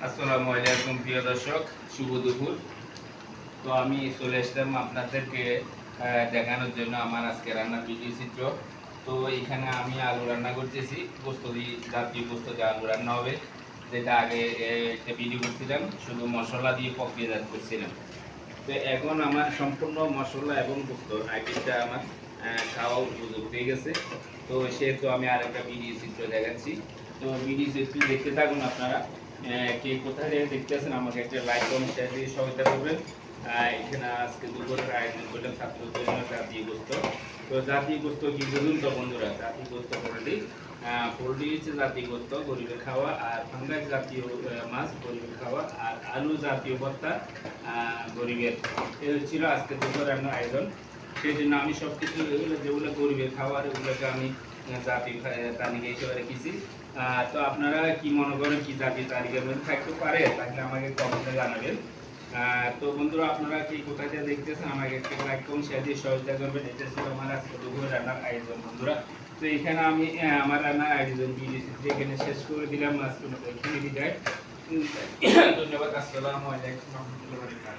আসসালামু আলাইকুম প্রিয় দর্শক, শুভ দুপুর। তো আমি চলে আসলাম আপনাদেরকে দেখানোর জন্য আমার আজকে রান্নার ভিডিও চিত্র। তো এখানে আমি আলু রান্না করতেছি, গোস্ত দিয়ে, জাতীয় গোস্ত দিয়ে আলু রান্না হবে, যেটা আগে একটা ভিডিও করছিলাম, শুধু মশলা দিয়ে প্রক্রিয়াজাত করছিলাম। তো এখন আমার সম্পূর্ণ মশলা এবং গোস্ত আইটেমটা আমার খাওয়া উপযোগ হয়ে গেছে। তো সেহেতু আমি আর একটা ভিডিও চিত্র দেখাচ্ছি। তো ভিডিও চিত্র দেখতে থাকুন আপনারা। কে কোথায় দেখতেছেন আমাকে একটা লাইক কমেন্ট শেয়ার দিয়ে সহায়তা করবেন। এখানে আজকে দুপুরের আয়োজন করলাম ছাত্রদের জন্য জাতীয় গোস্ত। তো জাতীয় গোস্ত কি বলুন তো বন্ধুরা, জাতীয় গোস্ত পোলট্রি, পোলট্রি হচ্ছে জাতীয় গোস্ত গরিবের খাওয়া, আর ফাঙ্গাস জাতীয় মাছ গরিবের খাওয়া, আর আলু জাতীয় ভর্তা গরিবের। এই ছিল আজকে দুপুর রান্নার আয়োজন। সেই জন্য আমি সব কিছু এগুলো যেগুলো গরিবের খাবার ওগুলোকে আমি জাতীয় তালিকা হিসেবে রেখেছি। তো আপনারা কি মনে করেন কি জাতীয় তালিকার মধ্যে থাকতে পারে, তাহলে আমাকে কমেন্টে জানাবেন। তো বন্ধুরা, আপনারা কি কোথায় থেকে দেখতেছেন আমাকে একটু লাইক করুন, শেয়ার দিয়ে সহযোগিতা করবেন। এটা ছিল আমার আজকে দুপুরে রান্নার আয়োজন বন্ধুরা। তো এখানে আমি আমার রান্নার আয়োজন এখানে শেষ করে দিলাম। আজকে এখানে বিদায়। ধন্যবাদ। আসসালামু আলাইকুম রহমতুল্লাহ।